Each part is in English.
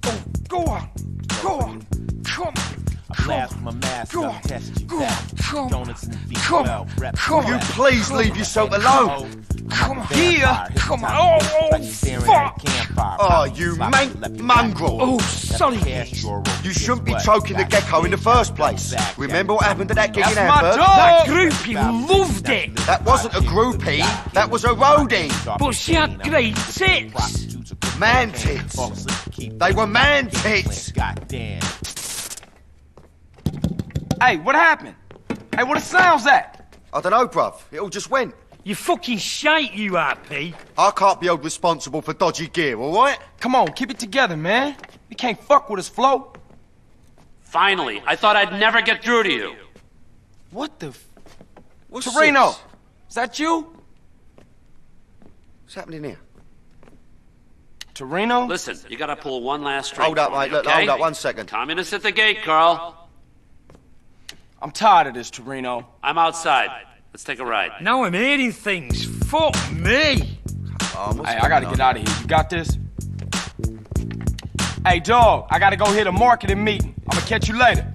Oh, go on. Go on. Come on. Blast my mask, I'll test you back. Donuts in V12, rep. Will you please leave yourself alone? Come on. Here! Come on. Oh, fuck. Oh, you mongrel! Oh, sorry. You shouldn't be choking the gecko in the first place. Remember what happened to that gig in That's my Hamburg? dog. That groupie loved it. That wasn't a groupie, that was a roadie. But she had great tits. Man tits. They were man tits. Goddamn. Hey, what happened? Hey, what the sound's that? I don't know, bruv. It all just went. You fucking shite, you RP. I can't be held responsible for dodgy gear, all right? Come on, keep it together, man. You can't fuck with us, Flo. Finally, I thought I'd never get through to you. What the What's Torino, this? is that you? What's happening here? Torino? Listen, you gotta pull one last string. Hold up, for me, mate. Look, okay? hold up 1 second. Communists at the gate, Carl. I'm tired of this, Torino. I'm outside. Let's take a ride. Now I'm hearing things. Fuck me. Hey, I gotta get out of here. You got this? Hey, dog, I gotta go hit a marketing meeting. I'm gonna catch you later.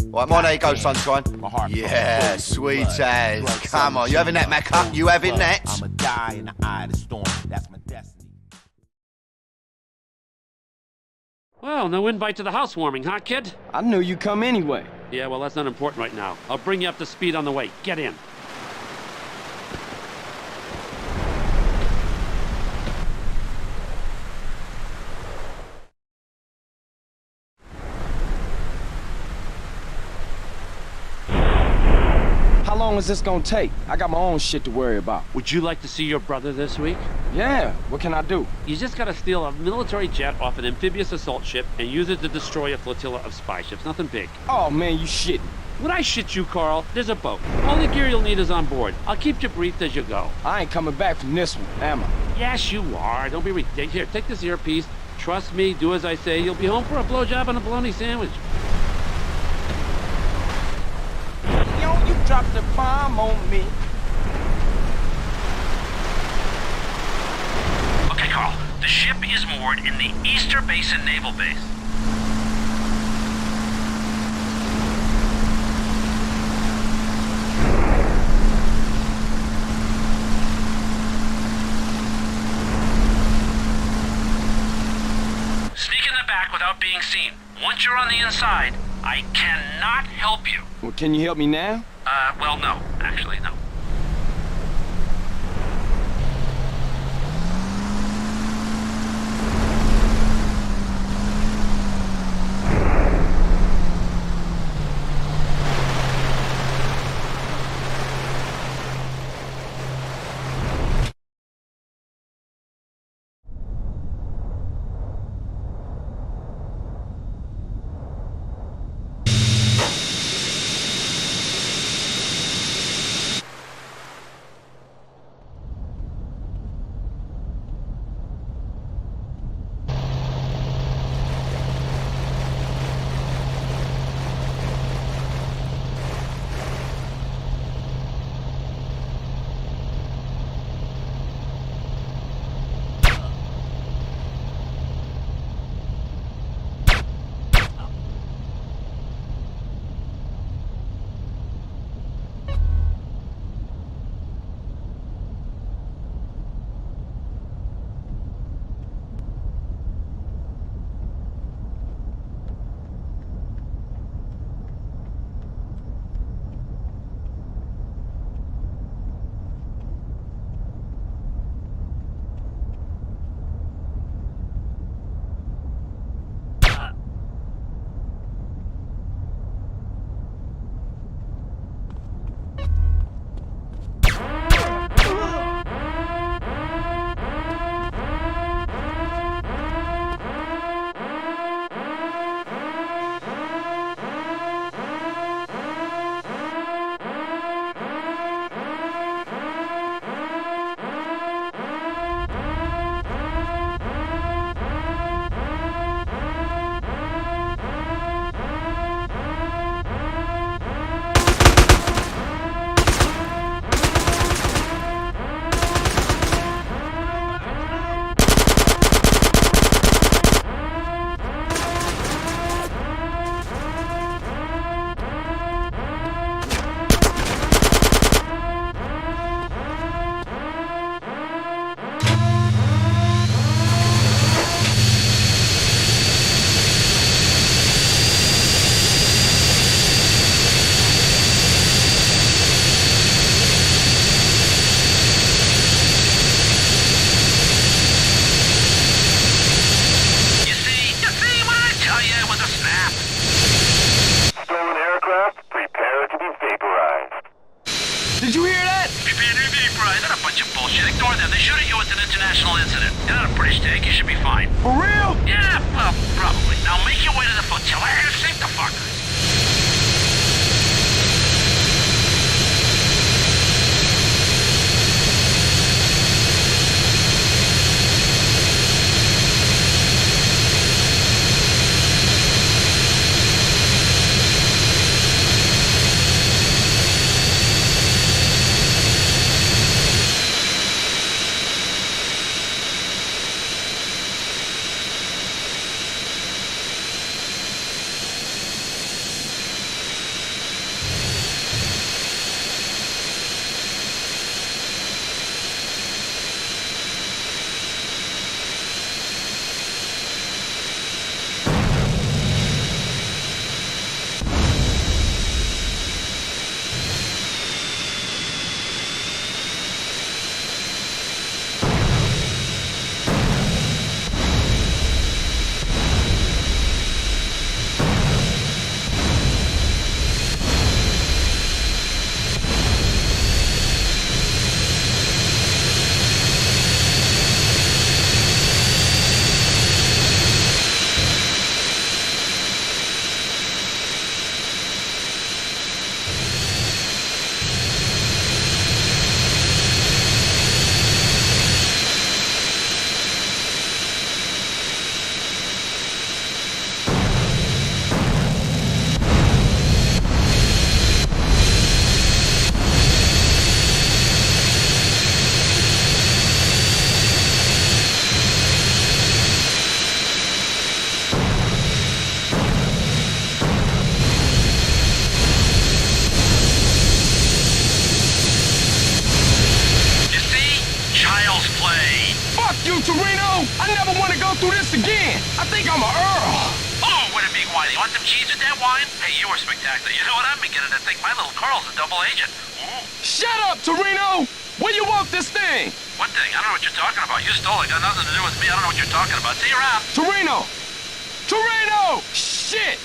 Right, mine, there you go, sunshine. My heart. Yeah, sweet as. Come on, you having that, Macca? You having that? I'ma die in the eye of the storm. That's my destiny. Well, no invite to the housewarming, huh, kid? I knew you'd come anyway. Yeah, well, that's not important right now. I'll bring you up to speed on the way. Get in. How long is this gonna take? I got my own shit to worry about. Would you like to see your brother this week? Yeah, what can I do? You just gotta steal a military jet off an amphibious assault ship and use it to destroy a flotilla of spy ships. Nothing big. Oh, man, you shitting. When I shit you, Carl, there's a boat. All the gear you'll need is on board. I'll keep you briefed as you go. I ain't coming back from this one, am I? Yes, you are. Don't be ridiculous. Here, take this earpiece. Trust me, do as I say. You'll be home for a blowjob and a bologna sandwich. Yo, you dropped the bomb on me. Okay, Carl. The ship is moored in the Easter Basin Naval Base. Sneak in the back without being seen. Once you're on the inside, I cannot help you. Well, can you help me now? Well, no. Actually, no. international incident. You're not a British tank, you should be fine. For real? Yeah, well, probably. Now make your way to the flotilla and sink the fuckers. You, Torino! I never want to go through this again. I think I'm a Earl. Oh, what a big wine. You want some cheese with that wine? Hey, you were spectacular. You know what? I'm beginning to think my little Carl's a double agent. Ooh. Shut up, Torino! Where you want this thing? What thing? I don't know what you're talking about. You stole it. Got nothing to do with me. I don't know what you're talking about. See you around. Torino! Torino! Shit!